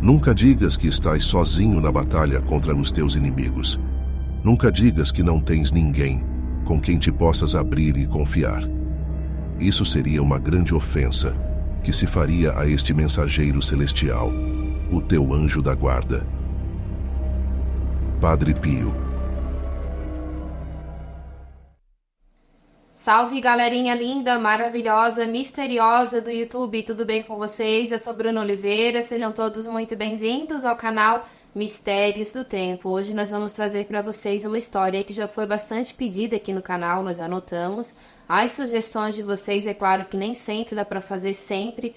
Nunca digas que estás sozinho na batalha contra os teus inimigos. Nunca digas que não tens ninguém com quem te possas abrir e confiar. Isso seria uma grande ofensa que se faria a este mensageiro celestial, o teu anjo da guarda. Padre Pio. Salve, galerinha linda, maravilhosa, misteriosa do YouTube, tudo bem com vocês? Eu sou Bruna Oliveira, sejam todos muito bem-vindos ao canal Mistérios do Tempo. Hoje nós vamos trazer para vocês uma história que já foi bastante pedida aqui no canal, nós anotamos. As sugestões de vocês, é claro que nem sempre dá para fazer sempre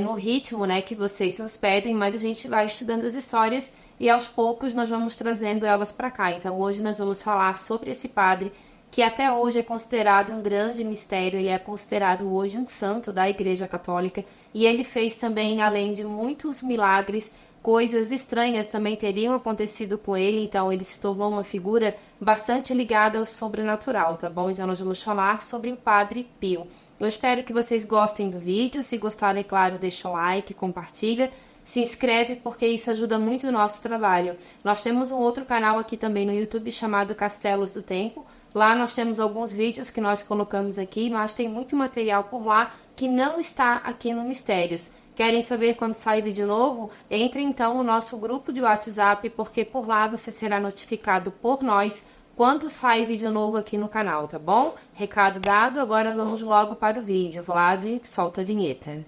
no ritmo, né, que vocês nos pedem, mas a gente vai estudando as histórias e aos poucos nós vamos trazendo elas para cá. Então hoje nós vamos falar sobre esse padre que até hoje é considerado um grande mistério. Ele é considerado hoje um santo da Igreja Católica e ele fez também, além de muitos milagres, coisas estranhas também teriam acontecido com ele, então ele se tornou uma figura bastante ligada ao sobrenatural, tá bom? Então nós vamos falar sobre o Padre Pio. Eu espero que vocês gostem do vídeo. Se gostarem, é claro, deixa o like, compartilha, se inscreve, porque isso ajuda muito o nosso trabalho. Nós temos um outro canal aqui também no YouTube chamado Castelos do Tempo. Lá nós temos alguns vídeos que nós colocamos aqui, mas tem muito material por lá que não está aqui no Mistérios. Querem saber quando sai vídeo novo? Entre então no nosso grupo de WhatsApp, porque por lá você será notificado por nós quando sai vídeo novo aqui no canal, tá bom? Recado dado, agora vamos logo para o vídeo. Vlad, solta a vinheta.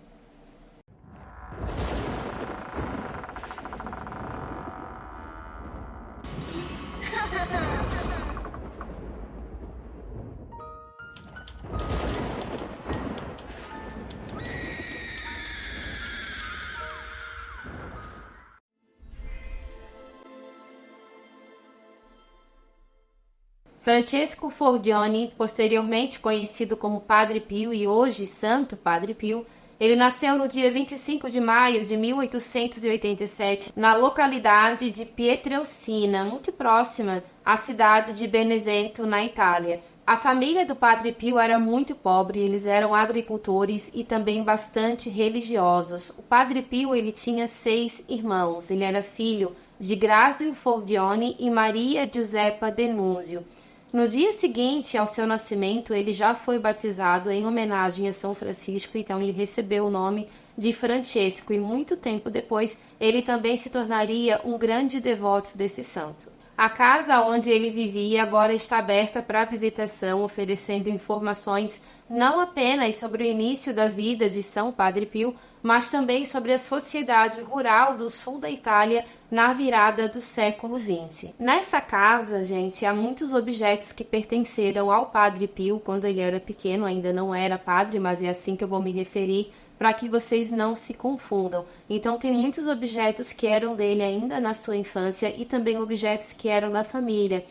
Francesco Forgione, posteriormente conhecido como Padre Pio e hoje Santo Padre Pio, ele nasceu no dia 25 de maio de 1887 na localidade de Pietrelcina, muito próxima à cidade de Benevento, na Itália. A família do Padre Pio era muito pobre, eles eram agricultores e também bastante religiosos. O Padre Pio ele tinha 6 irmãos, ele era filho de Grazio Forgione e Maria Giuseppa Denunzio. No dia seguinte ao seu nascimento, ele já foi batizado em homenagem a São Francisco, então ele recebeu o nome de Francesco e muito tempo depois ele também se tornaria um grande devoto desse santo. A casa onde ele vivia agora está aberta para visitação, oferecendo informações não apenas sobre o início da vida de São Padre Pio, mas também sobre a sociedade rural do sul da Itália na virada do século XX. Nessa casa, gente, há muitos objetos que pertenceram ao Padre Pio quando ele era pequeno, ainda não era padre, mas é assim que eu vou me referir, para que vocês não se confundam. Então tem muitos objetos que eram dele ainda na sua infância e também objetos que eram da família.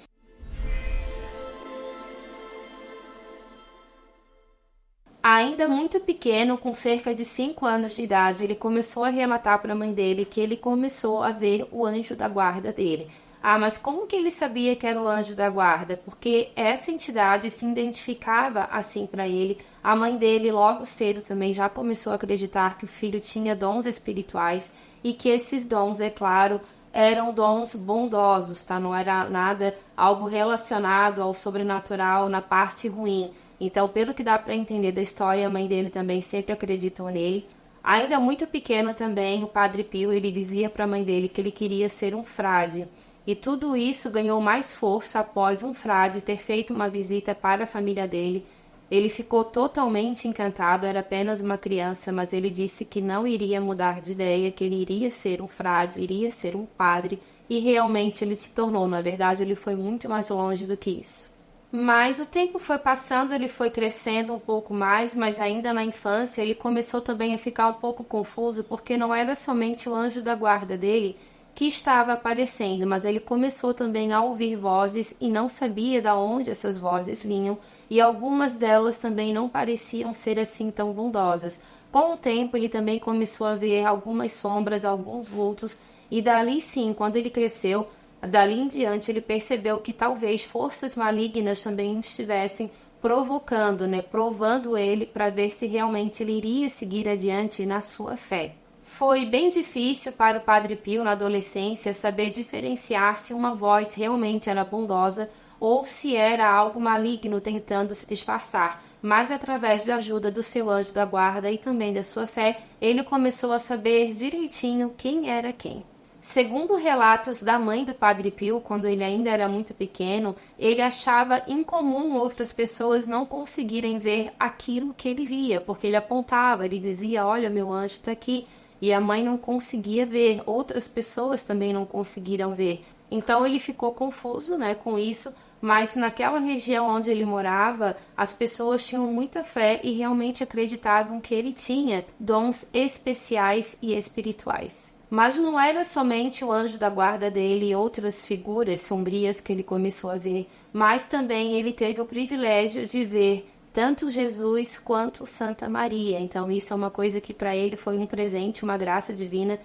Ainda muito pequeno, com cerca de 5 anos de idade, ele começou a relatar para a mãe dele que ele começou a ver o anjo da guarda dele. Ah, mas como que ele sabia que era o anjo da guarda? Porque essa entidade se identificava assim para ele. A mãe dele logo cedo também já começou a acreditar que o filho tinha dons espirituais e que esses dons, é claro, eram dons bondosos, tá? Não era nada, algo relacionado ao sobrenatural na parte ruim. Então, pelo que dá para entender da história, a mãe dele também sempre acreditou nele. Ainda muito pequeno também, o Padre Pio, ele dizia para a mãe dele que ele queria ser um frade. E tudo isso ganhou mais força após um frade ter feito uma visita para a família dele. Ele ficou totalmente encantado, era apenas uma criança, mas ele disse que não iria mudar de ideia, que ele iria ser um frade, iria ser um padre. E realmente ele se tornou, na verdade ele foi muito mais longe do que isso. Mas o tempo foi passando, ele foi crescendo um pouco mais, mas ainda na infância ele começou também a ficar um pouco confuso, porque não era somente o anjo da guarda dele que estava aparecendo, mas ele começou também a ouvir vozes e não sabia de onde essas vozes vinham, e algumas delas também não pareciam ser assim tão bondosas. Com o tempo ele também começou a ver algumas sombras, alguns vultos, e dali sim, quando ele cresceu, dali em diante ele percebeu que talvez forças malignas também estivessem provocando, provando ele para ver se realmente ele iria seguir adiante na sua fé. Foi bem difícil para o Padre Pio, na adolescência, saber diferenciar se uma voz realmente era bondosa ou se era algo maligno tentando se disfarçar. Mas através da ajuda do seu anjo da guarda e também da sua fé, ele começou a saber direitinho quem era quem. Segundo relatos da mãe do Padre Pio, quando ele ainda era muito pequeno, ele achava incomum outras pessoas não conseguirem ver aquilo que ele via, porque ele apontava, ele dizia, olha, meu anjo está aqui, e a mãe não conseguia ver, outras pessoas também não conseguiram ver. Então ele ficou confuso, né, com isso, mas naquela região onde ele morava, as pessoas tinham muita fé e realmente acreditavam que ele tinha dons especiais e espirituais. Mas não era somente o anjo da guarda dele e outras figuras sombrias que ele começou a ver, mas também ele teve o privilégio de ver tanto Jesus quanto Santa Maria. Então isso é uma coisa que para ele foi um presente, uma graça divina,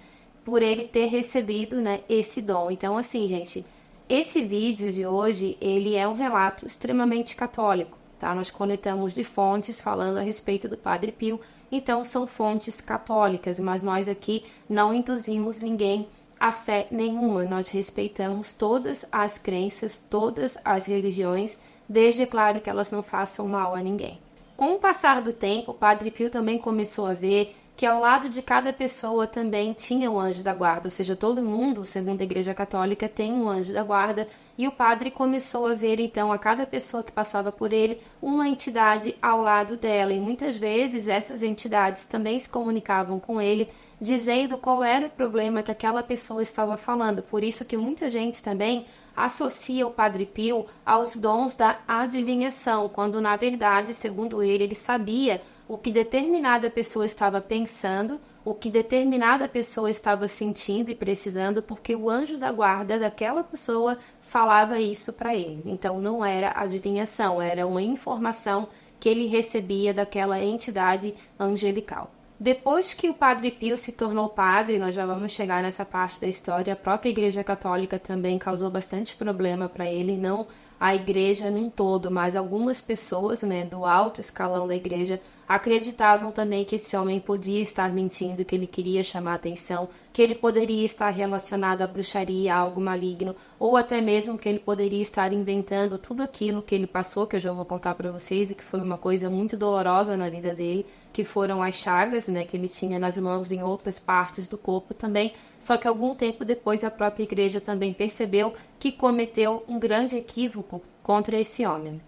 por ele ter recebido, né, esse dom. Então assim, gente, esse vídeo de hoje, ele é um relato extremamente católico, tá? Nós coletamos de fontes falando a respeito do Padre Pio, então são fontes católicas, mas nós aqui não induzimos ninguém a fé nenhuma. Nós respeitamos todas as crenças, todas as religiões, desde, claro, que elas não façam mal a ninguém. Com o passar do tempo, o Padre Pio também começou a ver que ao lado de cada pessoa também tinha um anjo da guarda, ou seja, todo mundo, segundo a Igreja Católica, tem um anjo da guarda, e o padre começou a ver, então, a cada pessoa que passava por ele, uma entidade ao lado dela, e muitas vezes essas entidades também se comunicavam com ele, dizendo qual era o problema que aquela pessoa estava falando. Por isso que muita gente também associa o Padre Pio aos dons da adivinhação, quando na verdade, segundo ele sabia o que determinada pessoa estava pensando, o que determinada pessoa estava sentindo e precisando, porque o anjo da guarda daquela pessoa falava isso para ele. Então não era adivinhação, era uma informação que ele recebia daquela entidade angelical. Depois que o Padre Pio se tornou padre, nós já vamos chegar nessa parte da história, a própria Igreja Católica também causou bastante problema para ele, não a igreja num todo, mas algumas pessoas, né, do alto escalão da igreja acreditavam também que esse homem podia estar mentindo, que ele queria chamar atenção, que ele poderia estar relacionado à bruxaria, a algo maligno, ou até mesmo que ele poderia estar inventando tudo aquilo que ele passou, que eu já vou contar para vocês, e que foi uma coisa muito dolorosa na vida dele, que foram as chagas, né, que ele tinha nas mãos e em outras partes do corpo também. Só que algum tempo depois a própria igreja também percebeu que cometeu um grande equívoco contra esse homem.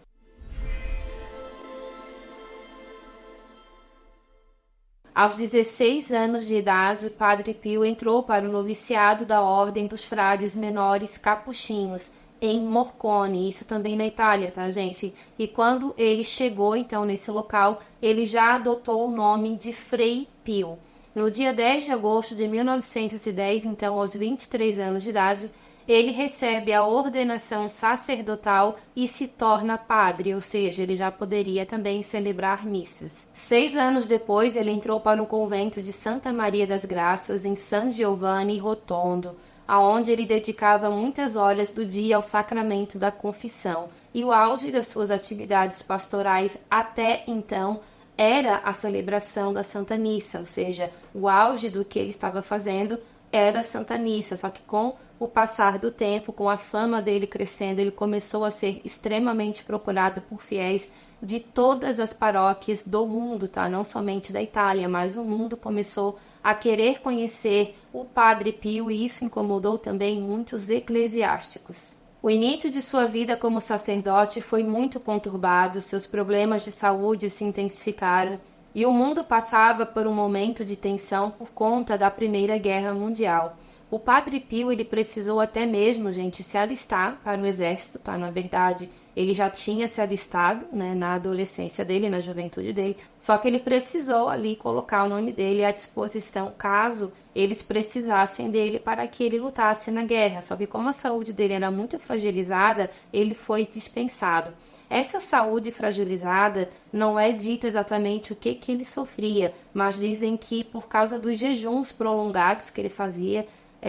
Aos 16 anos de idade, o Padre Pio entrou para o noviciado da Ordem dos Frades Menores Capuchinhos, em Morcone, isso também na Itália, tá, gente? E quando ele chegou, então, nesse local, ele já adotou o nome de Frei Pio. No dia 10 de agosto de 1910, então, aos 23 anos de idade, ele recebe a ordenação sacerdotal e se torna padre, ou seja, ele já poderia também celebrar missas. 6 anos depois, ele entrou para o convento de Santa Maria das Graças, em San Giovanni Rotondo, aonde ele dedicava muitas horas do dia ao sacramento da confissão. E o auge das suas atividades pastorais até então era a celebração da Santa Missa, ou seja, o auge do que ele estava fazendo era a Santa Missa, só que com o passar do tempo, com a fama dele crescendo, ele começou a ser extremamente procurado por fiéis de todas as paróquias do mundo, tá? Não somente da Itália, mas o mundo começou a querer conhecer o Padre Pio, e isso incomodou também muitos eclesiásticos. O início de sua vida como sacerdote foi muito conturbado, seus problemas de saúde se intensificaram e o mundo passava por um momento de tensão por conta da Primeira Guerra Mundial. O Padre Pio, ele precisou até mesmo, gente, se alistar para o exército, tá? Na verdade, ele já tinha se alistado, né, na adolescência dele, na juventude dele, só que ele precisou ali colocar o nome dele à disposição caso eles precisassem dele para que ele lutasse na guerra. Só que como a saúde dele era muito fragilizada, ele foi dispensado. Essa saúde fragilizada não é dita exatamente o que ele sofria, mas dizem que por causa dos jejuns prolongados que ele fazia,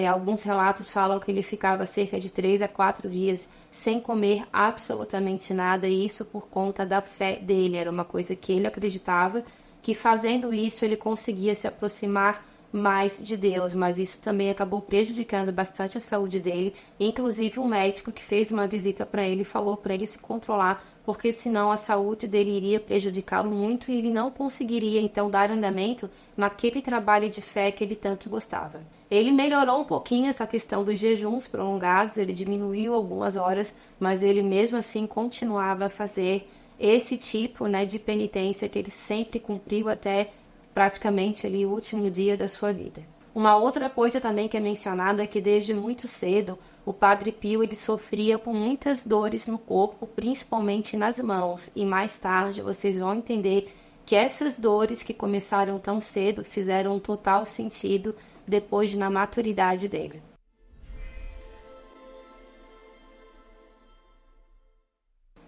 alguns relatos falam que ele ficava cerca de 3 a 4 dias sem comer absolutamente nada, e isso por conta da fé dele. Era uma coisa que ele acreditava, que fazendo isso ele conseguia se aproximar mais de Deus, mas isso também acabou prejudicando bastante a saúde dele. Inclusive, um médico que fez uma visita para ele falou para ele se controlar, porque senão a saúde dele iria prejudicá-lo muito e ele não conseguiria, então, dar andamento naquele trabalho de fé que ele tanto gostava. Ele melhorou um pouquinho essa questão dos jejuns prolongados, ele diminuiu algumas horas, mas ele mesmo assim continuava a fazer esse tipo, de penitência que ele sempre cumpriu até praticamente ali o último dia da sua vida. Uma outra coisa também que é mencionada é que desde muito cedo o Padre Pio ele sofria com muitas dores no corpo, principalmente nas mãos, e mais tarde vocês vão entender que essas dores que começaram tão cedo fizeram total sentido depois na maturidade dele.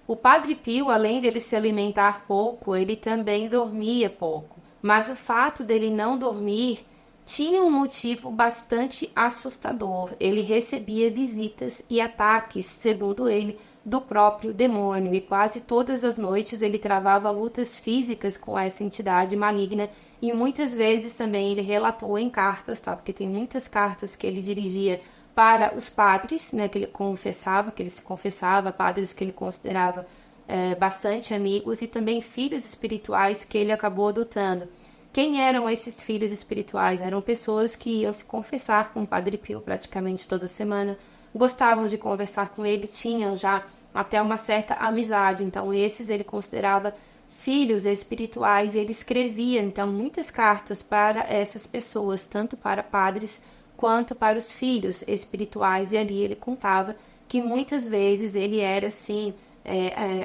O Padre Pio, além dele se alimentar pouco, ele também dormia pouco. Mas o fato dele não dormir tinha um motivo bastante assustador. Ele recebia visitas e ataques, segundo ele, do próprio demônio. E quase todas as noites ele travava lutas físicas com essa entidade maligna. E muitas vezes também ele relatou em cartas, porque tem muitas cartas que ele dirigia para os padres, que ele se confessava, padres que ele considerava bastante amigos, e também filhos espirituais que ele acabou adotando. Quem eram esses filhos espirituais? Eram pessoas que iam se confessar com o Padre Pio praticamente toda semana, gostavam de conversar com ele, tinham já até uma certa amizade, então esses ele considerava filhos espirituais, e ele escrevia então muitas cartas para essas pessoas, tanto para padres quanto para os filhos espirituais, e ali ele contava que muitas vezes ele era assim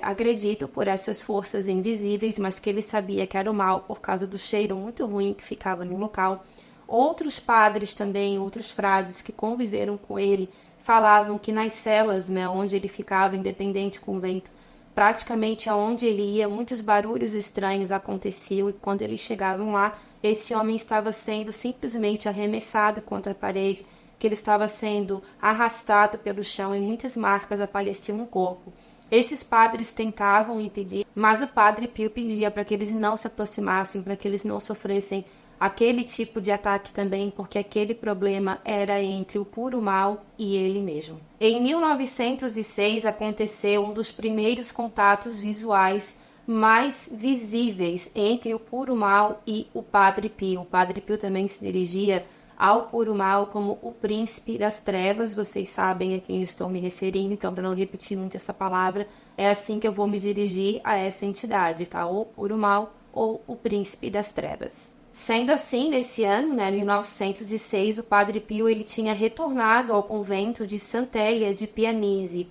agredido por essas forças invisíveis, mas que ele sabia que era o mal por causa do cheiro muito ruim que ficava no local. Outros padres também, outros frades que conviveram com ele, falavam que nas celas, onde ele ficava, independente convento, praticamente aonde ele ia, muitos barulhos estranhos aconteciam, e quando eles chegavam lá, esse homem estava sendo simplesmente arremessado contra a parede, que ele estava sendo arrastado pelo chão e muitas marcas apareciam no corpo. Esses padres tentavam impedir, mas o Padre Pio pedia para que eles não se aproximassem, para que eles não sofressem aquele tipo de ataque também, porque aquele problema era entre o puro mal e ele mesmo. Em 1906 aconteceu um dos primeiros contatos visuais mais visíveis entre o puro mal e o Padre Pio. O Padre Pio também se dirigia ao puro mal como o príncipe das trevas, vocês sabem a quem eu estou me referindo, então para não repetir muito essa palavra, é assim que eu vou me dirigir a essa entidade, ou puro mal ou o príncipe das trevas. Sendo assim, nesse ano, 1906, o Padre Pio ele tinha retornado ao convento de Santélia de Pianese,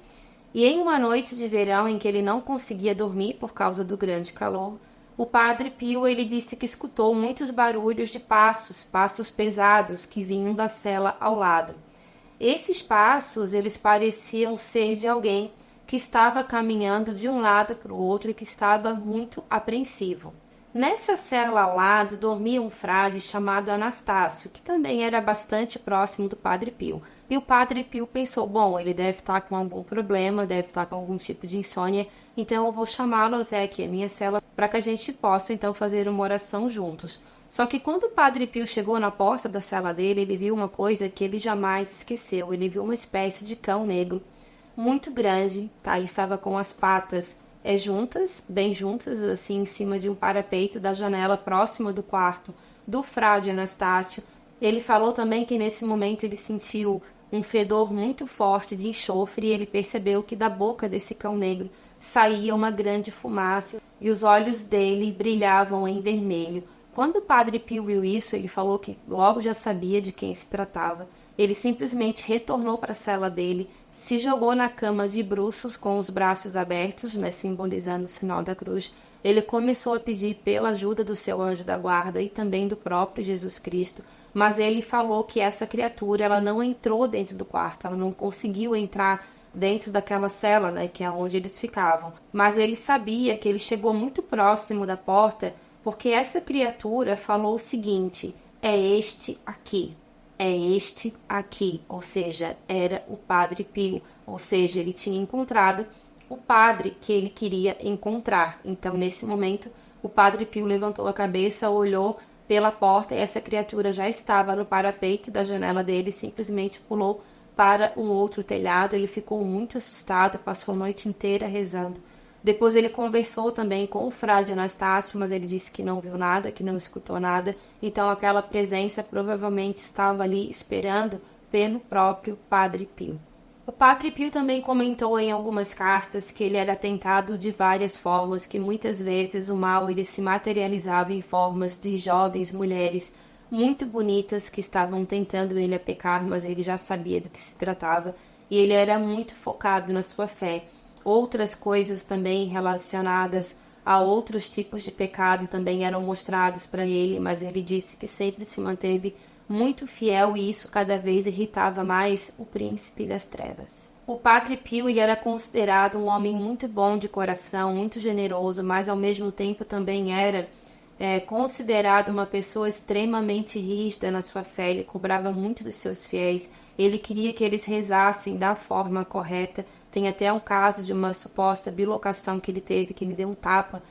e em uma noite de verão em que ele não conseguia dormir por causa do grande calor, o Padre Pio ele disse que escutou muitos barulhos de passos pesados que vinham da cela ao lado. Esses passos eles pareciam ser de alguém que estava caminhando de um lado para o outro e que estava muito apreensivo. Nessa cela ao lado dormia um frade chamado Anastácio, que também era bastante próximo do Padre Pio. E o Padre Pio pensou, bom, ele deve estar com algum problema, deve estar com algum tipo de insônia, então eu vou chamá-lo até aqui a minha cela para que a gente possa então fazer uma oração juntos. Só que quando o Padre Pio chegou na porta da cela dele, ele viu uma coisa que ele jamais esqueceu. Ele viu uma espécie de cão negro muito grande, Ele estava com as patas juntas, bem juntas, assim, em cima de um parapeito da janela próxima do quarto do frade Anastácio. Ele falou também que nesse momento ele sentiu um fedor muito forte de enxofre e ele percebeu que da boca desse cão negro saía uma grande fumaça e os olhos dele brilhavam em vermelho. Quando o Padre Pio viu isso, ele falou que logo já sabia de quem se tratava. Ele simplesmente retornou para a cela dele, se jogou na cama de bruços com os braços abertos, simbolizando o sinal da cruz. Ele começou a pedir pela ajuda do seu anjo da guarda e também do próprio Jesus Cristo, mas ele falou que essa criatura ela não entrou dentro do quarto, ela não conseguiu entrar dentro daquela cela, que é onde eles ficavam. Mas ele sabia que ele chegou muito próximo da porta, porque essa criatura falou o seguinte, é este aqui, ou seja, era o Padre Pio, ou seja, ele tinha encontrado o padre que ele queria encontrar. Então, nesse momento, o Padre Pio levantou a cabeça, olhou pela porta e essa criatura já estava no parapeito da janela dele e simplesmente pulou para um outro telhado. Ele ficou muito assustado, passou a noite inteira rezando. Depois ele conversou também com o frade Anastácio, mas ele disse que não viu nada, que não escutou nada. Então aquela presença provavelmente estava ali esperando pelo próprio Padre Pio. O Padre Pio também comentou em algumas cartas que ele era tentado de várias formas, que muitas vezes o mal ele se materializava em formas de jovens mulheres muito bonitas que estavam tentando ele a pecar, mas ele já sabia do que se tratava e ele era muito focado na sua fé. Outras coisas também relacionadas a outros tipos de pecado também eram mostrados para ele, mas ele disse que sempre se manteve muito fiel e isso cada vez irritava mais o príncipe das trevas. O Padre Pio ele era considerado um homem muito bom de coração, muito generoso, mas ao mesmo tempo também era considerado uma pessoa extremamente rígida na sua fé. Ele cobrava muito dos seus fiéis, ele queria que eles rezassem da forma correta. Tem até um caso de uma suposta bilocação que ele teve, que ele deu um tapa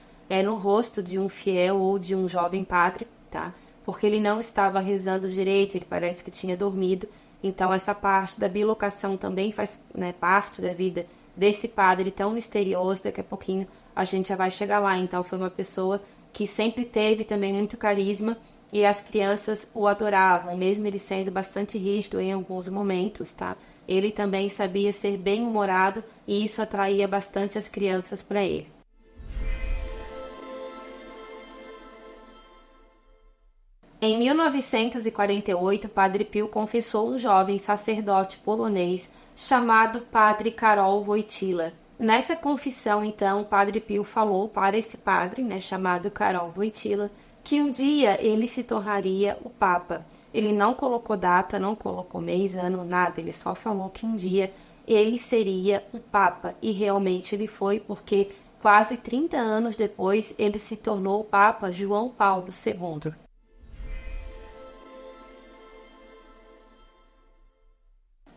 no rosto de um fiel ou de um jovem padre, tá? Porque ele não estava rezando direito, ele parece que tinha dormido. Então essa parte da bilocação também faz parte da vida desse padre tão misterioso. Daqui a pouquinho a gente já vai chegar lá. Então foi uma pessoa que sempre teve também muito carisma e as crianças o adoravam, mesmo ele sendo bastante rígido em alguns momentos, tá? Ele também sabia ser bem-humorado e isso atraía bastante as crianças para ele. Em 1948, Padre Pio confessou um jovem sacerdote polonês chamado Padre Karol Wojtyła. Nessa confissão, então, Padre Pio falou para esse padre, chamado Karol Wojtyła, que um dia ele se tornaria o Papa. Ele não colocou data, não colocou mês, ano, nada. Ele só falou que um dia ele seria o Papa. E realmente ele foi, porque quase 30 anos depois ele se tornou o Papa João Paulo II.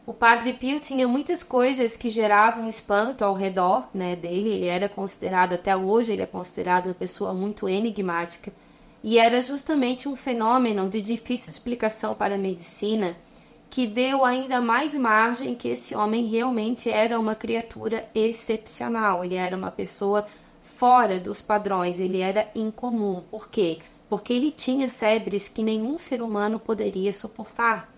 O Padre Pio tinha muitas coisas que geravam espanto ao redor dele. Ele era considerado, até hoje, ele é considerado uma pessoa muito enigmática. E era justamente um fenômeno de difícil explicação para a medicina que deu ainda mais margem que esse homem realmente era uma criatura excepcional. Ele era uma pessoa fora dos padrões, ele era incomum. Por quê? Porque ele tinha febres que nenhum ser humano poderia suportar.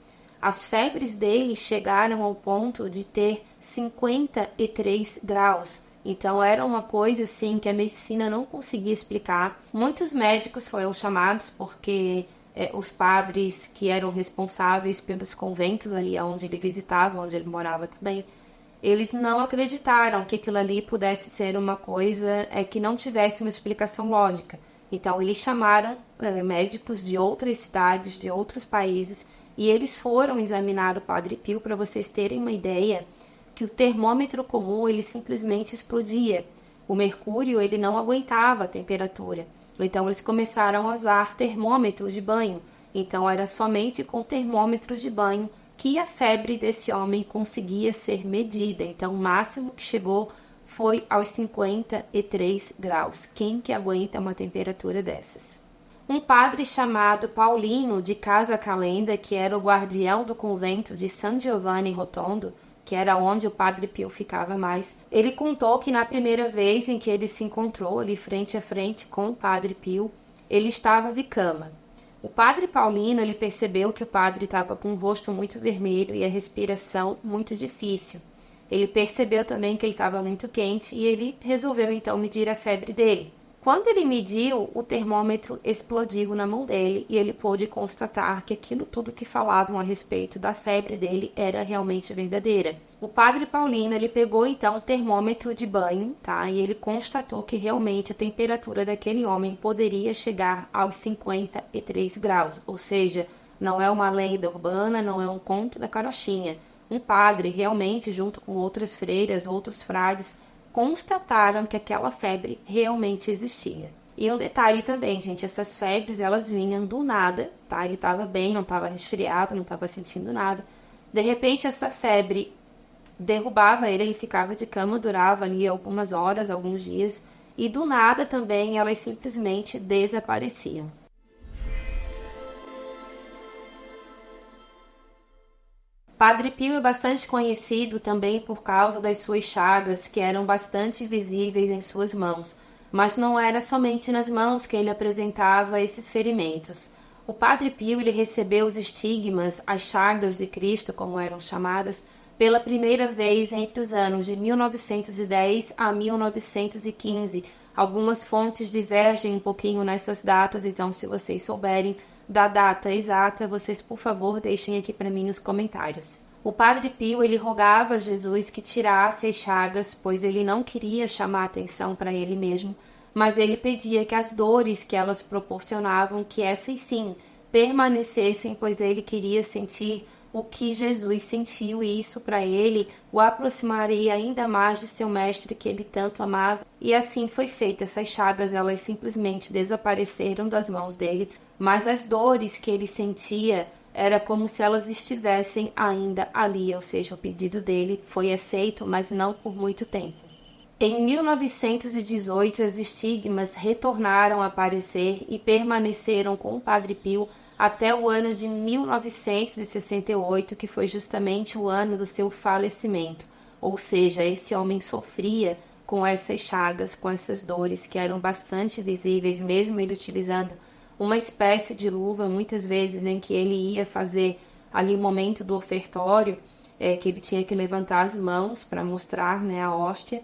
As febres dele chegaram ao ponto de ter 53 graus. Então era uma coisa assim que a medicina não conseguia explicar. Muitos médicos foram chamados porque os padres que eram responsáveis pelos conventos ali onde ele visitava, onde ele morava também, eles não acreditaram que aquilo ali pudesse ser uma coisa que não tivesse uma explicação lógica. Então eles chamaram médicos de outras cidades, de outros países, e eles foram examinar o Padre Pio. Para vocês terem uma ideia, que o termômetro comum ele simplesmente explodia. O mercúrio ele não aguentava a temperatura. Então eles começaram a usar termômetros de banho. Então era somente com termômetros de banho que a febre desse homem conseguia ser medida. Então o máximo que chegou foi aos 53 graus. Quem que aguenta uma temperatura dessas? Um padre chamado Paulino de Casa Calenda, que era o guardião do convento de San Giovanni Rotondo, que era onde o Padre Pio ficava mais, ele contou que na primeira vez em que ele se encontrou ali frente a frente com o Padre Pio, ele estava de cama. O Padre Paulino ele percebeu que o padre estava com o rosto muito vermelho e a respiração muito difícil. Ele percebeu também que ele estava muito quente e ele resolveu então medir a febre dele. Quando ele mediu, o termômetro explodiu na mão dele e ele pôde constatar que aquilo tudo que falavam a respeito da febre dele era realmente verdadeira. O Padre Paulino, ele pegou então o termômetro de banho, e ele constatou que realmente a temperatura daquele homem poderia chegar aos 53 graus, ou seja, não é uma lenda urbana, não é um conto da carochinha. Um padre realmente, junto com outras freiras, outros frades, constataram que aquela febre realmente existia. E um detalhe também, gente, essas febres, elas vinham do nada, Ele estava bem, não estava resfriado, não estava sentindo nada. De repente, essa febre derrubava ele, ele ficava de cama, durava ali algumas horas, alguns dias, e do nada também elas simplesmente desapareciam. Padre Pio é bastante conhecido também por causa das suas chagas, que eram bastante visíveis em suas mãos. Mas não era somente nas mãos que ele apresentava esses ferimentos. O Padre Pio ele recebeu os estigmas, as chagas de Cristo, como eram chamadas, pela primeira vez entre os anos de 1910 a 1915. Algumas fontes divergem um pouquinho nessas datas, então se vocês souberem da data exata, vocês por favor deixem aqui para mim nos comentários. O Padre Pio ele rogava a Jesus que tirasse as chagas, pois ele não queria chamar atenção para ele mesmo, mas ele pedia que as dores que elas proporcionavam, que essas sim permanecessem, pois ele queria sentir o que Jesus sentiu, e isso para ele o aproximaria ainda mais de seu mestre que ele tanto amava. E assim foi feito. Essas chagas elas simplesmente desapareceram das mãos dele, mas as dores que ele sentia era como se elas estivessem ainda ali, ou seja, o pedido dele foi aceito, mas não por muito tempo. Em 1918, os estigmas retornaram a aparecer e permaneceram com o Padre Pio até o ano de 1968, que foi justamente o ano do seu falecimento. Ou seja, esse homem sofria com essas chagas, com essas dores que eram bastante visíveis, mesmo ele utilizando uma espécie de luva, muitas vezes em que ele ia fazer ali o momento do ofertório, que ele tinha que levantar as mãos para mostrar, a hóstia.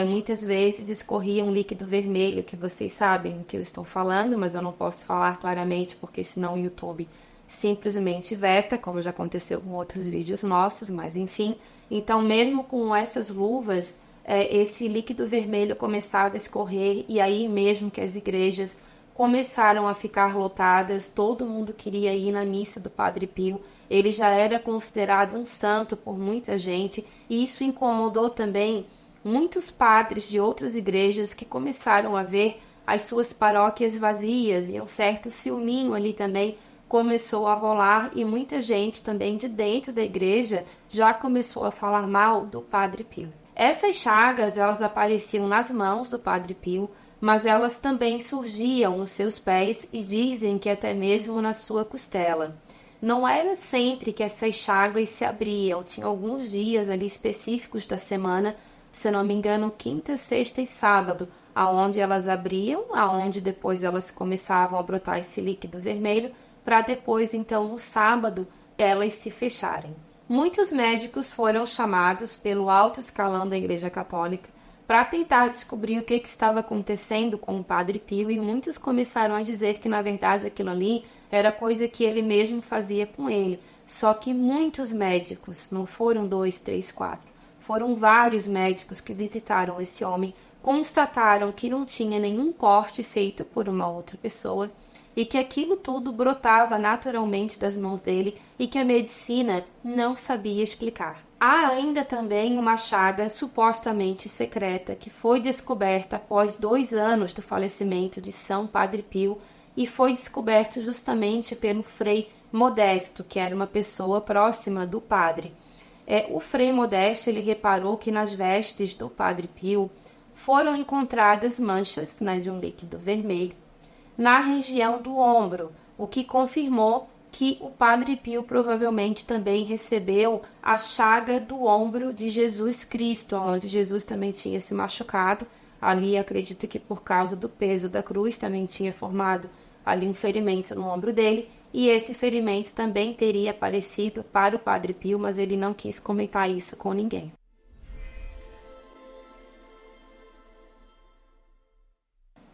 Muitas vezes escorria um líquido vermelho, que vocês sabem o que eu estou falando, mas eu não posso falar claramente porque senão o YouTube simplesmente veta, como já aconteceu com outros vídeos nossos, mas enfim. Então, mesmo com essas luvas, esse líquido vermelho começava a escorrer, e aí mesmo que as igrejas começaram a ficar lotadas, todo mundo queria ir na missa do Padre Pio. Ele já era considerado um santo por muita gente, e isso incomodou também muitos padres de outras igrejas que começaram a ver as suas paróquias vazias, e um certo ciúminho ali também começou a rolar, e muita gente também de dentro da igreja já começou a falar mal do Padre Pio. Essas chagas, elas apareciam nas mãos do Padre Pio, mas elas também surgiam nos seus pés e dizem que até mesmo na sua costela. Não era sempre que essas chagas se abriam, tinha alguns dias ali específicos da semana, se não me engano, quinta, sexta e sábado, aonde elas abriam, aonde depois elas começavam a brotar esse líquido vermelho, para depois, então, no sábado, elas se fecharem. Muitos médicos foram chamados pelo alto escalão da Igreja Católica para tentar descobrir o que estava acontecendo com o Padre Pio, e muitos começaram a dizer que, na verdade, aquilo ali era coisa que ele mesmo fazia com ele. Só que muitos médicos, não foram 2, 3, 4, foram vários médicos que visitaram esse homem, constataram que não tinha nenhum corte feito por uma outra pessoa e que aquilo tudo brotava naturalmente das mãos dele e que a medicina não sabia explicar. Há ainda também uma chaga supostamente secreta que foi descoberta após 2 anos do falecimento de São Padre Pio, e foi descoberto justamente pelo Frei Modesto, que era uma pessoa próxima do padre. O Frei Modesto ele reparou que nas vestes do Padre Pio foram encontradas manchas de um líquido vermelho na região do ombro, o que confirmou que o Padre Pio provavelmente também recebeu a chaga do ombro de Jesus Cristo, onde Jesus também tinha se machucado. Ali acredito que por causa do peso da cruz também tinha formado ali um ferimento no ombro dele, e esse ferimento também teria aparecido para o Padre Pio, mas ele não quis comentar isso com ninguém.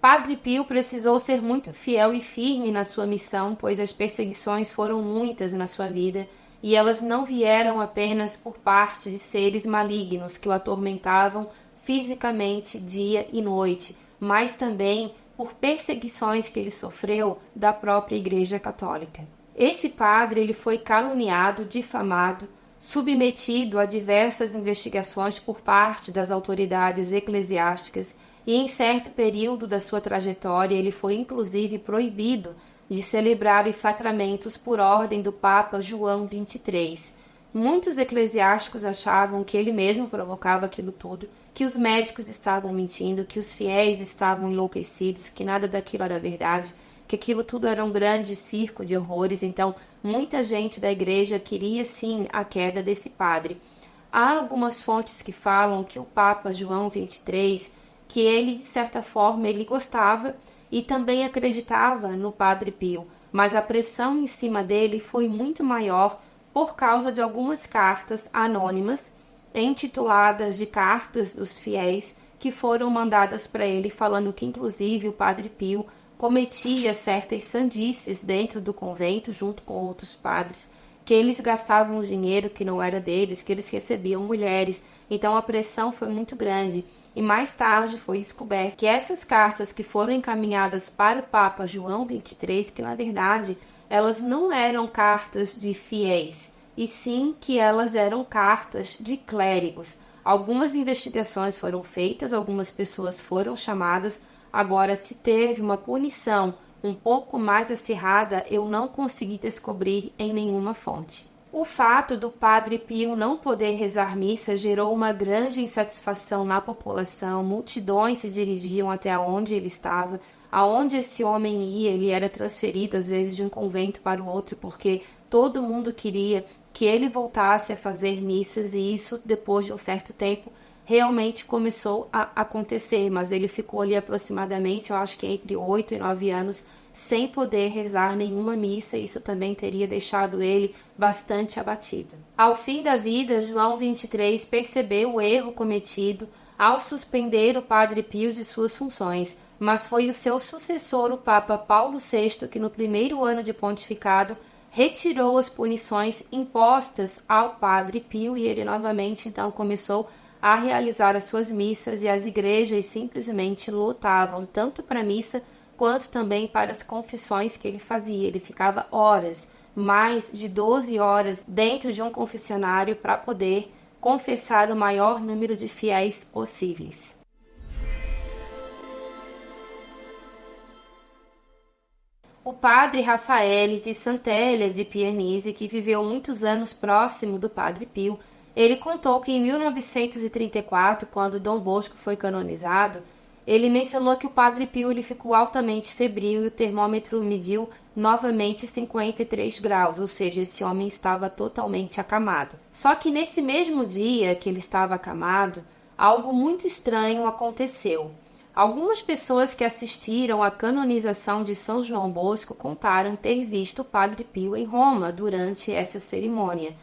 Padre Pio precisou ser muito fiel e firme na sua missão, pois as perseguições foram muitas na sua vida, e elas não vieram apenas por parte de seres malignos que o atormentavam fisicamente dia e noite, mas também por perseguições que ele sofreu da própria Igreja Católica. Esse padre ele foi caluniado, difamado, submetido a diversas investigações por parte das autoridades eclesiásticas, e em certo período da sua trajetória ele foi inclusive proibido de celebrar os sacramentos por ordem do Papa João XXIII. Muitos eclesiásticos achavam que ele mesmo provocava aquilo tudo, que os médicos estavam mentindo, que os fiéis estavam enlouquecidos, que nada daquilo era verdade, que aquilo tudo era um grande circo de horrores. Então, muita gente da igreja queria sim a queda desse padre. Há algumas fontes que falam que o Papa João XXIII, que ele, de certa forma, ele gostava e também acreditava no Padre Pio, mas a pressão em cima dele foi muito maior por causa de algumas cartas anônimas, intituladas de Cartas dos Fiéis, que foram mandadas para ele, falando que, inclusive, o Padre Pio cometia certas sandices dentro do convento, junto com outros padres, que eles gastavam dinheiro que não era deles, que eles recebiam mulheres. Então a pressão foi muito grande. E mais tarde foi descoberto que essas cartas que foram encaminhadas para o Papa João XXIII, que na verdade elas não eram cartas de fiéis, e sim que elas eram cartas de clérigos. Algumas investigações foram feitas, algumas pessoas foram chamadas. Agora, se teve uma punição um pouco mais acirrada, eu não consegui descobrir em nenhuma fonte. O fato do Padre Pio não poder rezar missa gerou uma grande insatisfação na população. Multidões se dirigiam até onde ele estava. Aonde esse homem ia, ele era transferido às vezes de um convento para o outro, porque todo mundo queria que ele voltasse a fazer missas, e isso, depois de um certo tempo, realmente começou a acontecer, mas ele ficou ali aproximadamente, eu acho que entre 8 e 9 anos, sem poder rezar nenhuma missa. Isso também teria deixado ele bastante abatido. Ao fim da vida, João XXIII percebeu o erro cometido ao suspender o Padre Pio de suas funções, mas foi o seu sucessor, o Papa Paulo VI, que no primeiro ano de pontificado retirou as punições impostas ao Padre Pio, e ele novamente então começou a realizar as suas missas, e as igrejas simplesmente lotavam, tanto para a missa quanto também para as confissões que ele fazia. Ele ficava horas, mais de 12 horas, dentro de um confessionário para poder confessar o maior número de fiéis possíveis. O padre Rafael de Sant'Elia de Pianesi, que viveu muitos anos próximo do Padre Pio, ele contou que em 1934, quando Dom Bosco foi canonizado, ele mencionou que o Padre Pio ele ficou altamente febril e o termômetro mediu novamente 53 graus, ou seja, esse homem estava totalmente acamado. Só que nesse mesmo dia que ele estava acamado, algo muito estranho aconteceu. Algumas pessoas que assistiram à canonização de São João Bosco contaram ter visto o Padre Pio em Roma durante essa cerimônia.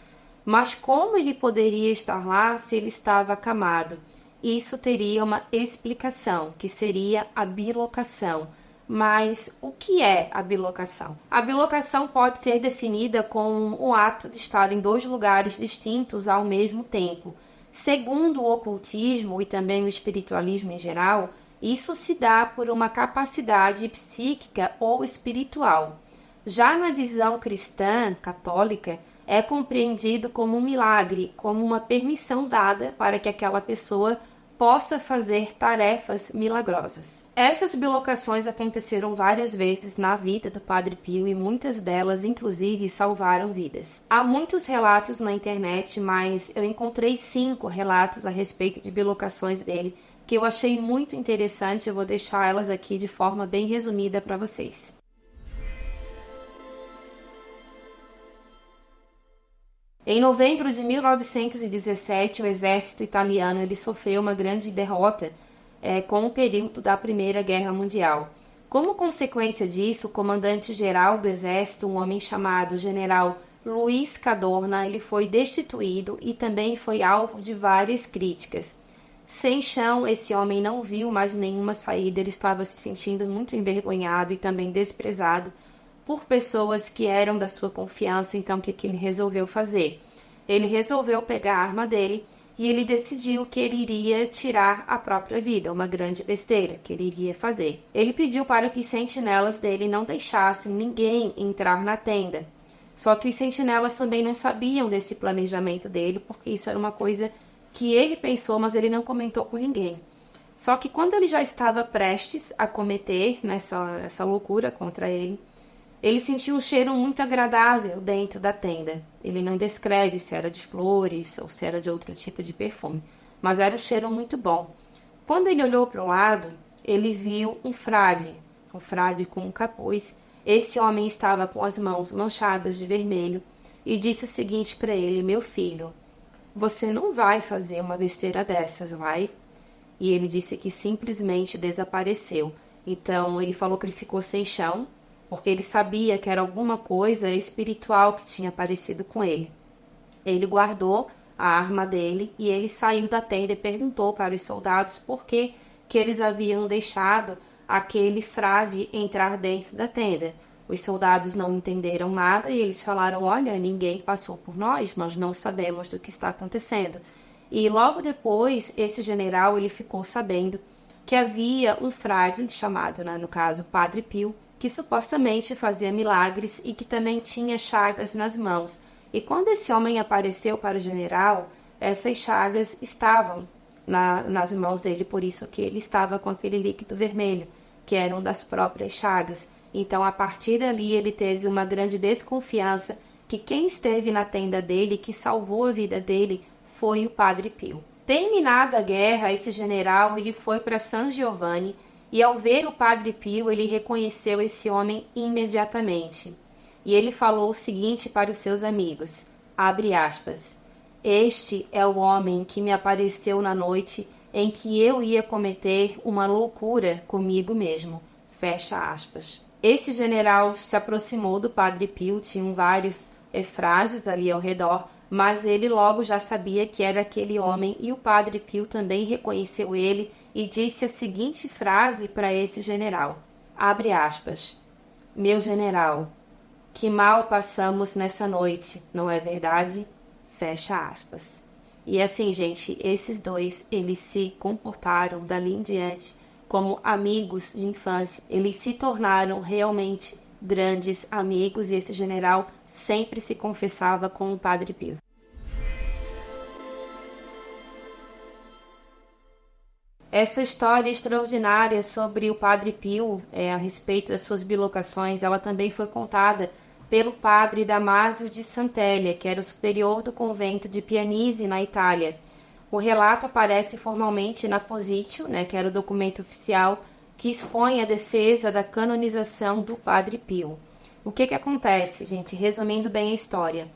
Mas como ele poderia estar lá se ele estava acamado? Isso teria uma explicação, que seria a bilocação. Mas o que é a bilocação? A bilocação pode ser definida como o ato de estar em dois lugares distintos ao mesmo tempo. Segundo o ocultismo e também o espiritualismo em geral, isso se dá por uma capacidade psíquica ou espiritual. Já na visão cristã, católica, é compreendido como um milagre, como uma permissão dada para que aquela pessoa possa fazer tarefas milagrosas. Essas bilocações aconteceram várias vezes na vida do Padre Pio e muitas delas, inclusive, salvaram vidas. Há muitos relatos na internet, mas eu encontrei 5 relatos a respeito de bilocações dele, que eu achei muito interessante. Eu vou deixar elas aqui de forma bem resumida para vocês. Em novembro de 1917, o exército italiano ele sofreu uma grande derrota com o período da Primeira Guerra Mundial. Como consequência disso, o comandante-geral do exército, um homem chamado General Luiz Cadorna, ele foi destituído e também foi alvo de várias críticas. Sem chão, esse homem não viu mais nenhuma saída, ele estava se sentindo muito envergonhado e também desprezado por pessoas que eram da sua confiança. Então, o que ele resolveu fazer? Ele resolveu pegar a arma dele e ele decidiu que ele iria tirar a própria vida, uma grande besteira que ele iria fazer. Ele pediu para que os sentinelas dele não deixassem ninguém entrar na tenda. Só que os sentinelas também não sabiam desse planejamento dele, porque isso era uma coisa que ele pensou, mas ele não comentou com ninguém. Só que quando ele já estava prestes a cometer essa loucura contra ele, ele sentiu um cheiro muito agradável dentro da tenda. Ele não descreve se era de flores ou se era de outro tipo de perfume, mas era um cheiro muito bom. Quando ele olhou para o lado, ele viu um frade com um capuz, Esse homem estava com as mãos manchadas de vermelho e disse o seguinte para ele: meu filho, você não vai fazer uma besteira dessas, vai? E ele disse que simplesmente desapareceu. Então ele falou que ele ficou sem chão, porque ele sabia que era alguma coisa espiritual que tinha aparecido com ele. Ele guardou a arma dele e ele saiu da tenda e perguntou para os soldados por que eles haviam deixado aquele frade entrar dentro da tenda. Os soldados não entenderam nada e eles falaram: olha, ninguém passou por nós não sabemos do que está acontecendo. E logo depois, esse general ele ficou sabendo que havia um frade chamado, no caso, Padre Pio, que supostamente fazia milagres e que também tinha chagas nas mãos. E quando esse homem apareceu para o general, essas chagas estavam nas mãos dele, por isso que ele estava com aquele líquido vermelho, que eram das próprias chagas. Então, a partir dali, ele teve uma grande desconfiança que quem esteve na tenda dele, que salvou a vida dele, foi o Padre Pio. Terminada a guerra, esse general ele foi para San Giovanni e, ao ver o Padre Pio, ele reconheceu esse homem imediatamente. E ele falou o seguinte para os seus amigos, abre aspas, este é o homem que me apareceu na noite em que eu ia cometer uma loucura comigo mesmo, fecha aspas. Esse general se aproximou do Padre Pio, tinham vários frades ali ao redor, mas ele logo já sabia que era aquele homem e o Padre Pio também reconheceu ele e disse a seguinte frase para esse general, abre aspas, meu general, que mal passamos nessa noite, não é verdade? Fecha aspas. E assim, gente, esses dois, eles se comportaram dali em diante como amigos de infância. Eles se tornaram realmente grandes amigos e esse general sempre se confessava com o Padre Pio. Essa história extraordinária sobre o Padre Pio, a respeito das suas bilocações, ela também foi contada pelo padre Damasio de Santellia, que era o superior do convento de Pianisi, na Itália. O relato aparece formalmente na Positio, que era o documento oficial que expõe a defesa da canonização do Padre Pio. O que acontece, gente? Resumindo bem a história.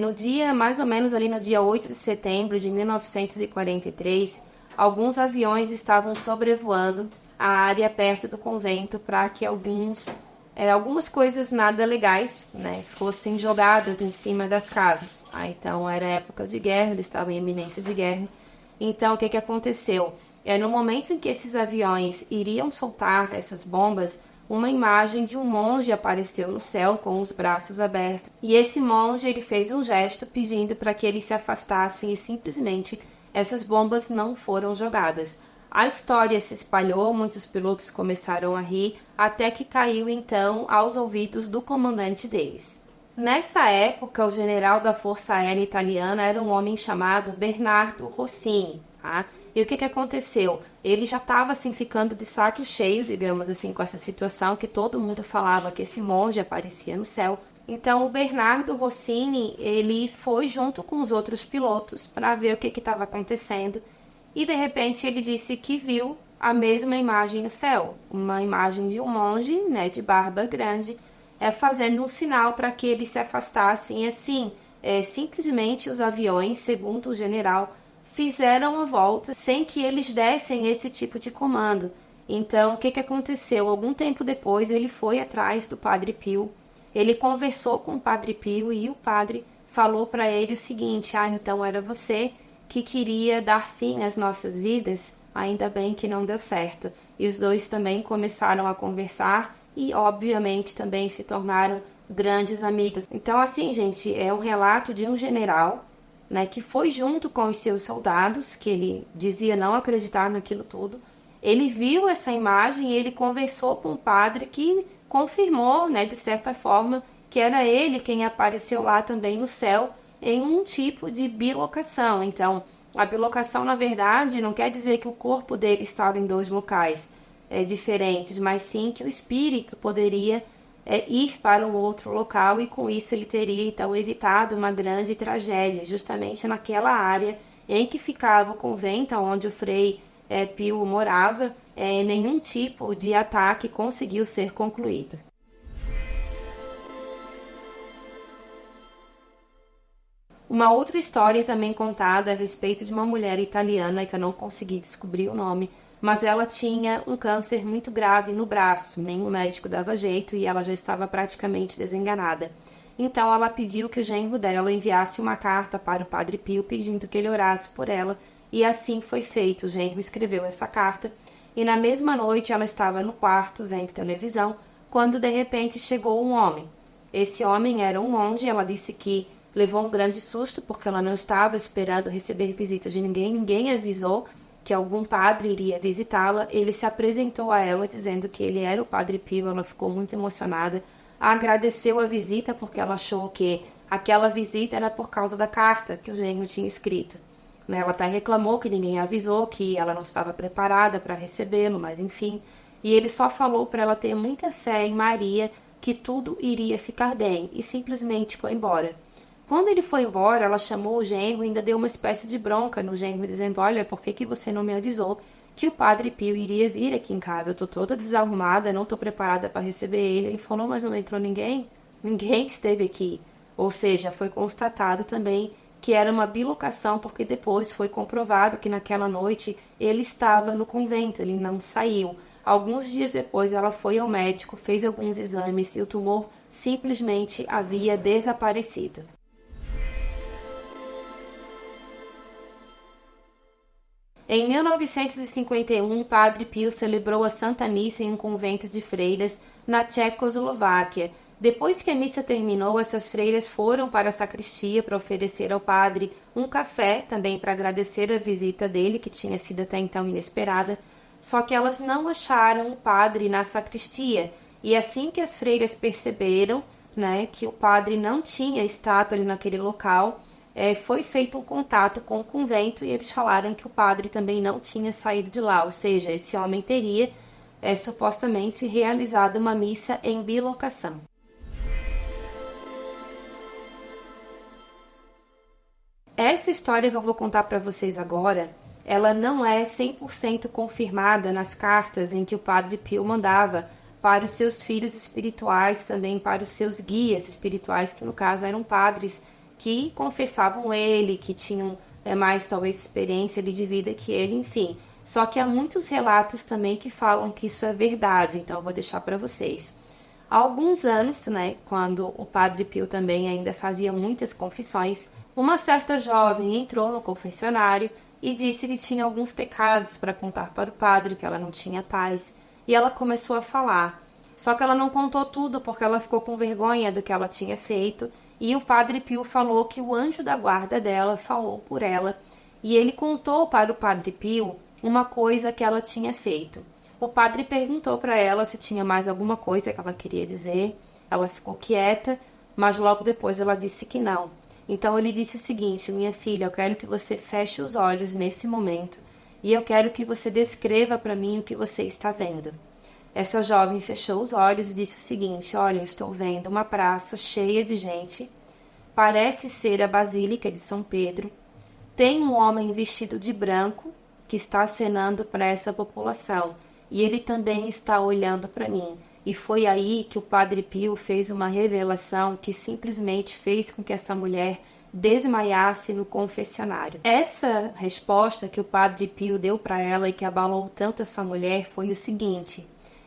No dia, mais ou menos ali no dia 8 de setembro de 1943, alguns aviões estavam sobrevoando a área perto do convento para que algumas coisas nada legais, fossem jogadas em cima das casas. Então era época de guerra, eles estavam em iminência de guerra. Então o que aconteceu? No momento em que esses aviões iriam soltar essas bombas, uma imagem de um monge apareceu no céu com os braços abertos. E esse monge ele fez um gesto pedindo para que eles se afastassem e simplesmente essas bombas não foram jogadas. A história se espalhou, muitos pilotos começaram a rir, até que caiu então aos ouvidos do comandante deles. Nessa época, o general da Força Aérea Italiana era um homem chamado Bernardo Rossini, tá? E o que aconteceu? Ele já estava assim, ficando de saco cheio, digamos assim, com essa situação que todo mundo falava que esse monge aparecia no céu. Então, o Bernardo Rossini, ele foi junto com os outros pilotos para ver o que estava acontecendo. E, de repente, ele disse que viu a mesma imagem no céu. Uma imagem de um monge, de barba grande, fazendo um sinal para que eles se afastassem. E, assim, simplesmente os aviões, segundo o general, fizeram a volta sem que eles dessem esse tipo de comando. Então, o que aconteceu? Algum tempo depois, ele foi atrás do Padre Pio. Ele conversou com o Padre Pio e o padre falou para ele o seguinte, então era você que queria dar fim às nossas vidas, ainda bem que não deu certo. E os dois também começaram a conversar e, obviamente, também se tornaram grandes amigos. Então, assim, gente, é um relato de um general, que foi junto com os seus soldados, que ele dizia não acreditar naquilo tudo. Ele viu essa imagem e ele conversou com o padre que confirmou, de certa forma, que era ele quem apareceu lá também no céu em um tipo de bilocação. Então, a bilocação, na verdade, não quer dizer que o corpo dele estava em dois locais diferentes, mas sim que o espírito poderia ir para um outro local e com isso ele teria, então, evitado uma grande tragédia, justamente naquela área em que ficava o convento, onde o Frei Pio morava. Nenhum tipo de ataque conseguiu ser concluído. Uma outra história também contada a respeito de uma mulher italiana, que eu não consegui descobrir o nome, mas ela tinha um câncer muito grave no braço, nenhum médico dava jeito e ela já estava praticamente desenganada. Então ela pediu que o genro dela enviasse uma carta para o Padre Pio pedindo que ele orasse por ela, e assim foi feito. O genro escreveu essa carta e na mesma noite ela estava no quarto vendo televisão quando de repente chegou um homem. Esse homem era um monge. Ela disse que levou um grande susto porque ela não estava esperando receber visita de ninguém, ninguém avisou que algum padre iria visitá-la. Ele se apresentou a ela dizendo que ele era o Padre Pio. Ela ficou muito emocionada, agradeceu a visita porque ela achou que aquela visita era por causa da carta que o genro tinha escrito. Ela até reclamou que ninguém avisou, que ela não estava preparada para recebê-lo, mas enfim. E ele só falou para ela ter muita fé em Maria, que tudo iria ficar bem, e simplesmente foi embora. Quando ele foi embora, ela chamou o genro e ainda deu uma espécie de bronca no genro, dizendo: olha, por que você não me avisou que o Padre Pio iria vir aqui em casa? Eu tô toda desarrumada, não tô preparada para receber ele. Ele falou: mas não entrou ninguém? Ninguém esteve aqui. Ou seja, foi constatado também que era uma bilocação, porque depois foi comprovado que naquela noite ele estava no convento, ele não saiu. Alguns dias depois ela foi ao médico, fez alguns exames e o tumor simplesmente havia desaparecido. Em 1951, Padre Pio celebrou a Santa Missa em um convento de freiras na Tchecoslováquia. Depois que a missa terminou, essas freiras foram para a sacristia para oferecer ao padre um café, também para agradecer a visita dele, que tinha sido até então inesperada. Só que elas não acharam o padre na sacristia. E assim que as freiras perceberam, que o padre não tinha estado ali naquele local, foi feito um contato com o convento e eles falaram que o padre também não tinha saído de lá. Ou seja, esse homem teria supostamente realizado uma missa em bilocação. Essa história que eu vou contar para vocês agora, ela não é 100% confirmada nas cartas em que o Padre Pio mandava para os seus filhos espirituais, também para os seus guias espirituais, que no caso eram padres que confessavam ele, que tinham mais talvez experiência de vida que ele, enfim. Só que há muitos relatos também que falam que isso é verdade, então eu vou deixar para vocês. Há alguns anos, quando o Padre Pio também ainda fazia muitas confissões, uma certa jovem entrou no confessionário e disse que tinha alguns pecados para contar para o padre, que ela não tinha paz, e ela começou a falar. Só que ela não contou tudo porque ela ficou com vergonha do que ela tinha feito, e o Padre Pio falou que o anjo da guarda dela falou por ela, e ele contou para o Padre Pio uma coisa que ela tinha feito. O padre perguntou para ela se tinha mais alguma coisa que ela queria dizer. Ela ficou quieta, mas logo depois ela disse que não. Então ele disse o seguinte: minha filha, eu quero que você feche os olhos nesse momento e eu quero que você descreva para mim o que você está vendo. Essa jovem fechou os olhos e disse o seguinte: olha, eu estou vendo uma praça cheia de gente, parece ser a Basílica de São Pedro, tem um homem vestido de branco que está acenando para essa população e ele também está olhando para mim. E foi aí que o Padre Pio fez uma revelação que simplesmente fez com que essa mulher desmaiasse no confessionário. Essa resposta que o Padre Pio deu para ela e que abalou tanto essa mulher foi o seguinte: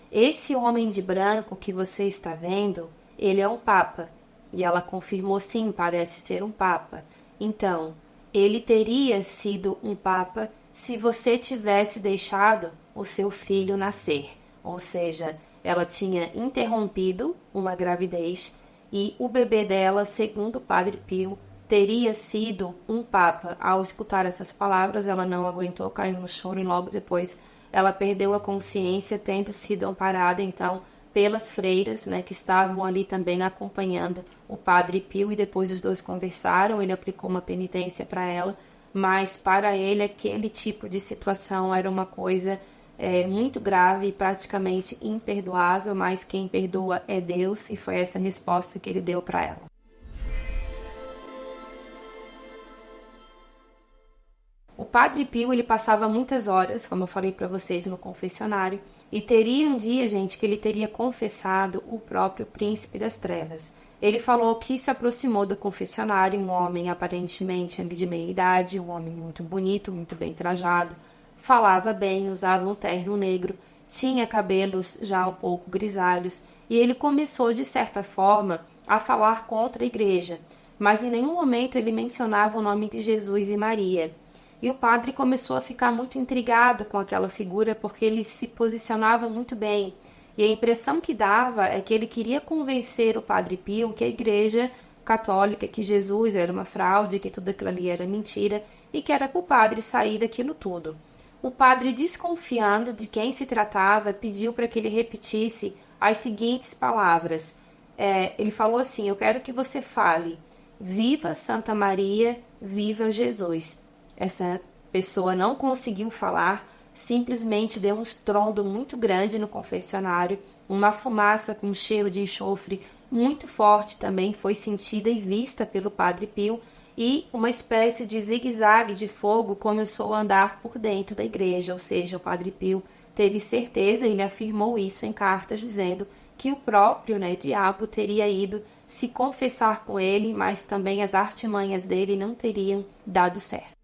esse homem de branco que você está vendo, ele é um papa. E ela confirmou: sim, parece ser um papa. Então, ele teria sido um papa se você tivesse deixado o seu filho nascer. Ou seja, ela tinha interrompido uma gravidez e o bebê dela, segundo o Padre Pio, teria sido um papa. Ao escutar essas palavras, ela não aguentou, caiu no choro e logo depois ela perdeu a consciência, tendo sido amparada então pelas freiras, que estavam ali também acompanhando o Padre Pio, e depois os dois conversaram. Ele aplicou uma penitência para ela, mas para ele aquele tipo de situação era uma coisa muito grave e praticamente imperdoável, mas quem perdoa é Deus, e foi essa resposta que ele deu para ela. O Padre Pio, ele passava muitas horas, como eu falei para vocês, no confessionário, e teria um dia, gente, que ele teria confessado o próprio príncipe das trevas. Ele falou que se aproximou do confessionário, um homem aparentemente ali de meia idade, um homem muito bonito, muito bem trajado, falava bem, usava um terno negro, tinha cabelos já um pouco grisalhos, e ele começou, de certa forma, a falar contra a igreja, mas em nenhum momento ele mencionava o nome de Jesus e Maria. E o padre começou a ficar muito intrigado com aquela figura, porque ele se posicionava muito bem. E a impressão que dava é que ele queria convencer o Padre Pio que a igreja católica, que Jesus era uma fraude, que tudo aquilo ali era mentira, e que era para o padre sair daquilo tudo. O padre, desconfiando de quem se tratava, pediu para que ele repetisse as seguintes palavras. Ele falou assim: eu quero que você fale, viva Santa Maria, viva Jesus. Essa pessoa não conseguiu falar, simplesmente deu um estrondo muito grande no confessionário, uma fumaça com cheiro de enxofre muito forte também foi sentida e vista pelo Padre Pio, e uma espécie de zigue-zague de fogo começou a andar por dentro da igreja, ou seja, o Padre Pio teve certeza, ele afirmou isso em cartas, dizendo que o próprio diabo teria ido se confessar com ele, mas também as artimanhas dele não teriam dado certo.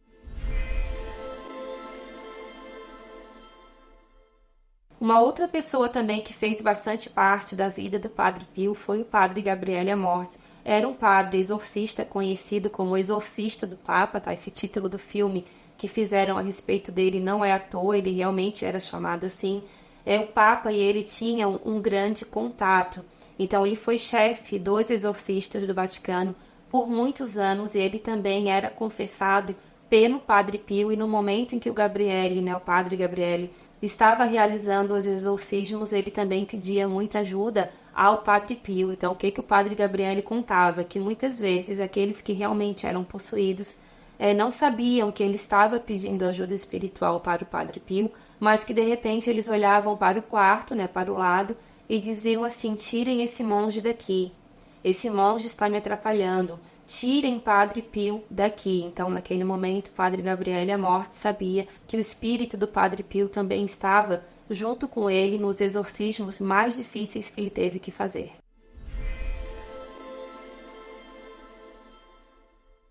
Uma outra pessoa também que fez bastante parte da vida do Padre Pio foi o Padre Gabriele Amorth. Era um padre exorcista conhecido como Exorcista do Papa, tá? Esse título do filme que fizeram a respeito dele não é à toa, ele realmente era chamado assim. O Papa e ele tinham um grande contato. Então ele foi chefe dos exorcistas do Vaticano por muitos anos, e ele também era confessado pelo Padre Pio, e no momento em que o Padre Gabriele, estava realizando os exorcismos, ele também pedia muita ajuda ao Padre Pio. Então, o que o Padre Gabriele contava? Que muitas vezes aqueles que realmente eram possuídos não sabiam que ele estava pedindo ajuda espiritual para o Padre Pio, mas que de repente eles olhavam para o quarto, para o lado, e diziam assim: tirem esse monge daqui, esse monge está me atrapalhando, tirem Padre Pio daqui. Então, naquele momento, o Padre Gabriele Amorth sabia que o espírito do Padre Pio também estava junto com ele nos exorcismos mais difíceis que ele teve que fazer.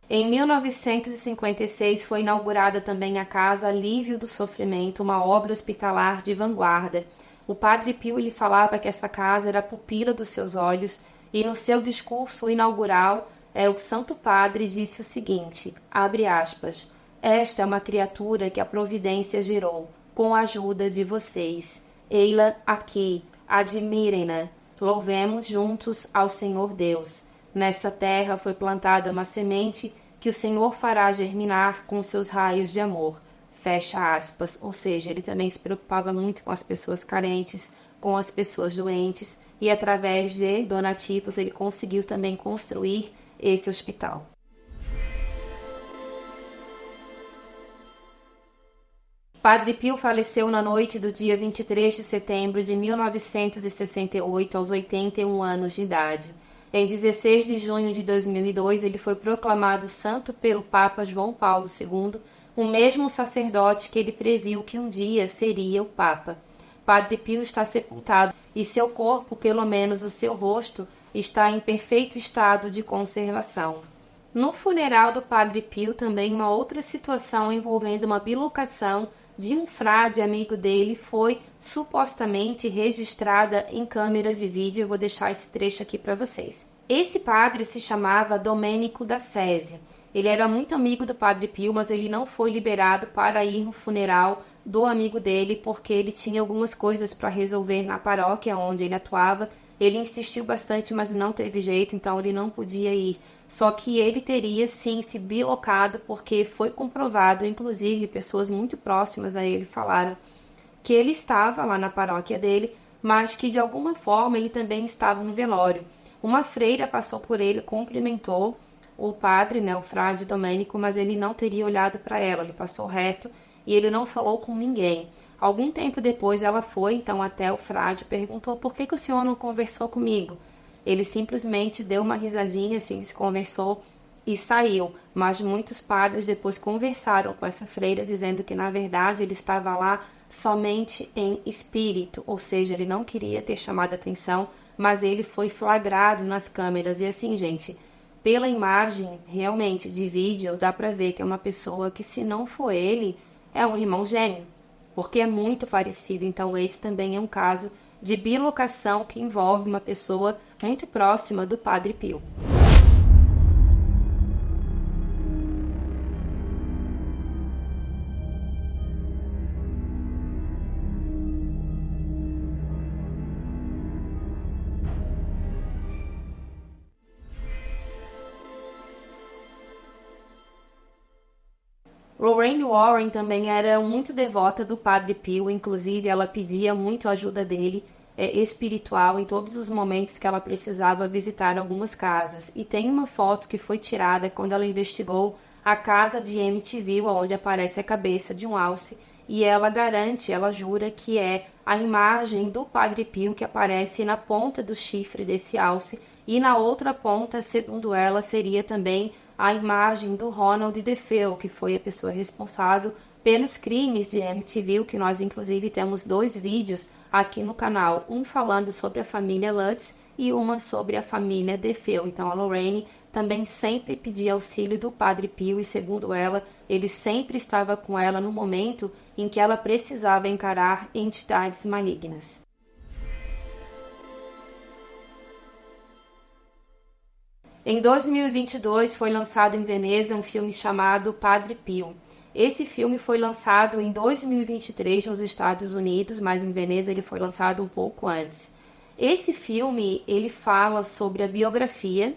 Em 1956 foi inaugurada também a Casa Alívio do Sofrimento, uma obra hospitalar de vanguarda. O Padre Pio ele falava que essa casa era a pupila dos seus olhos, e no seu discurso inaugural, o Santo Padre disse o seguinte, abre aspas: esta é uma criatura que a providência gerou, com a ajuda de vocês. Ei-la aqui, admirem-na, louvemos juntos ao Senhor Deus. Nessa terra foi plantada uma semente que o Senhor fará germinar com seus raios de amor. Fecha aspas. Ou seja, ele também se preocupava muito com as pessoas carentes, com as pessoas doentes, e através de donativos ele conseguiu também construir esse hospital. Padre Pio faleceu na noite do dia 23 de setembro de 1968, aos 81 anos de idade. Em 16 de junho de 2002, ele foi proclamado santo pelo Papa João Paulo II, o mesmo sacerdote que ele previu que um dia seria o Papa. Padre Pio está sepultado e seu corpo, pelo menos o seu rosto, está em perfeito estado de conservação. No funeral do Padre Pio, também uma outra situação envolvendo uma bilocação de um frade amigo dele foi supostamente registrada em câmeras de vídeo. Eu vou deixar esse trecho aqui para vocês. Esse padre se chamava Domênico da Sésia. Ele era muito amigo do Padre Pio, mas ele não foi liberado para ir no funeral do amigo dele, porque ele tinha algumas coisas para resolver na paróquia onde ele atuava. Ele insistiu bastante, mas não teve jeito, então ele não podia ir. Só que ele teria sim se bilocado, porque foi comprovado, inclusive pessoas muito próximas a ele falaram que ele estava lá na paróquia dele, mas que de alguma forma ele também estava no velório. Uma freira passou por ele, cumprimentou o padre, o frade Domênico, mas ele não teria olhado para ela, ele passou reto e ele não falou com ninguém. Algum tempo depois ela foi então até o frade e perguntou: por que o senhor não conversou comigo? Ele simplesmente deu uma risadinha, assim, se conversou e saiu. Mas muitos padres depois conversaram com essa freira, dizendo que na verdade ele estava lá somente em espírito, ou seja, ele não queria ter chamado a atenção mas ele foi flagrado nas câmeras. E assim, gente, pela imagem, realmente, de vídeo, dá pra ver que é uma pessoa que, se não for ele, é um irmão gêmeo, porque é muito parecido. Então, esse também é um caso de bilocação que envolve uma pessoa muito próxima do Padre Pio. Lorraine Warren também era muito devota do Padre Pio, inclusive ela pedia muito a ajuda dele espiritual em todos os momentos que ela precisava visitar algumas casas. E tem uma foto que foi tirada quando ela investigou a casa de Amityville, onde aparece a cabeça de um alce, e ela garante, ela jura que é a imagem do Padre Pio que aparece na ponta do chifre desse alce, e na outra ponta, segundo ela, seria também a imagem do Ronald DeFeo, que foi a pessoa responsável pelos crimes de Amityville, que nós inclusive temos 2 vídeos aqui no canal, um falando sobre a família Lutz e uma sobre a família DeFeo. Então a Lorraine também sempre pedia auxílio do Padre Pio e, segundo ela, ele sempre estava com ela no momento em que ela precisava encarar entidades malignas. Em 2022 foi lançado em Veneza um filme chamado Padre Pio. Esse filme foi lançado em 2023 nos Estados Unidos, mas em Veneza ele foi lançado um pouco antes. Esse filme, ele fala sobre a biografia,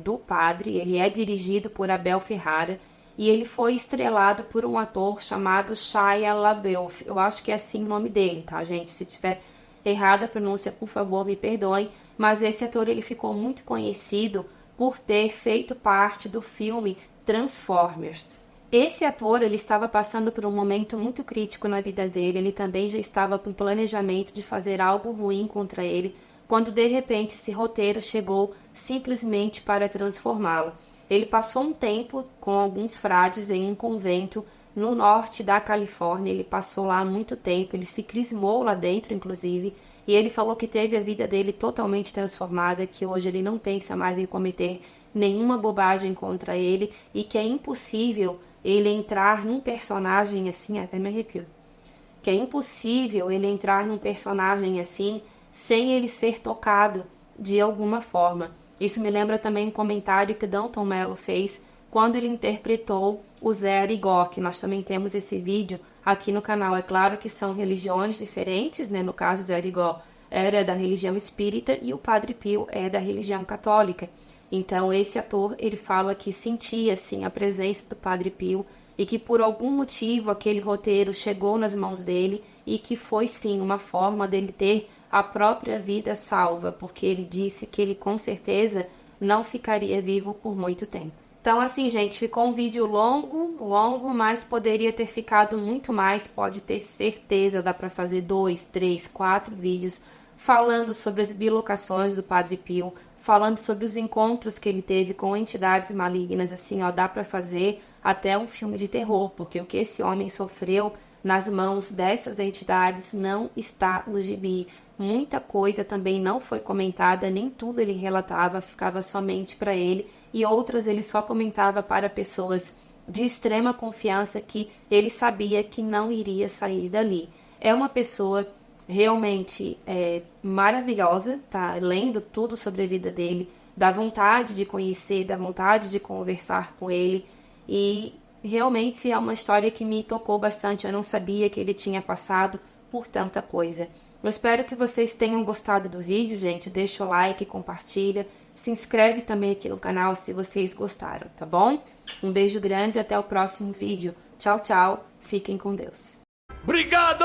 do padre. Ele é dirigido por Abel Ferrara e ele foi estrelado por um ator chamado Shia LaBeouf. Eu acho que é assim o nome dele, tá, gente? Se tiver errada a pronúncia, por favor, me perdoem. Mas esse ator, ele ficou muito conhecido por ter feito parte do filme Transformers. Esse ator, ele estava passando por um momento muito crítico na vida dele. Ele também já estava com planejamento de fazer algo ruim contra ele, quando de repente esse roteiro chegou simplesmente para transformá-lo. Ele passou um tempo com alguns frades em um convento no norte da Califórnia. Ele passou lá muito tempo, ele se crismou lá dentro, inclusive, e ele falou que teve a vida dele totalmente transformada, que hoje ele não pensa mais em cometer nenhuma bobagem contra ele e que é impossível ele entrar num personagem assim, até me arrepio, que é impossível ele entrar num personagem assim sem ele ser tocado de alguma forma. Isso me lembra também um comentário que Dalton Mello fez quando ele interpretou o Zé Arigó, que nós também temos esse vídeo aqui no canal. É claro que são religiões diferentes, no caso, Zé Arigó era da religião espírita e o Padre Pio é da religião católica. Então, esse ator, ele fala que sentia, assim, a presença do Padre Pio e que, por algum motivo, aquele roteiro chegou nas mãos dele e que foi, sim, uma forma dele ter a própria vida salva, porque ele disse que ele, com certeza, não ficaria vivo por muito tempo. Então, assim, gente, ficou um vídeo longo, mas poderia ter ficado muito mais, pode ter certeza, dá para fazer 2, 3, 4 vídeos falando sobre as bilocações do Padre Pio, falando sobre os encontros que ele teve com entidades malignas. Assim, dá para fazer até um filme de terror, porque o que esse homem sofreu nas mãos dessas entidades não está no gibi. Muita coisa também não foi comentada, nem tudo ele relatava, ficava somente para ele, e outras ele só comentava para pessoas de extrema confiança que ele sabia que não iria sair dali. É uma pessoa realmente maravilhosa, tá? Lendo tudo sobre a vida dele, dá vontade de conhecer, dá vontade de conversar com ele, e realmente é uma história que me tocou bastante. Eu não sabia que ele tinha passado por tanta coisa. Eu espero que vocês tenham gostado do vídeo, gente. Deixa o like, compartilha, se inscreve também aqui no canal se vocês gostaram, tá bom? Um beijo grande e até o próximo vídeo. Tchau, tchau. Fiquem com Deus. Obrigado!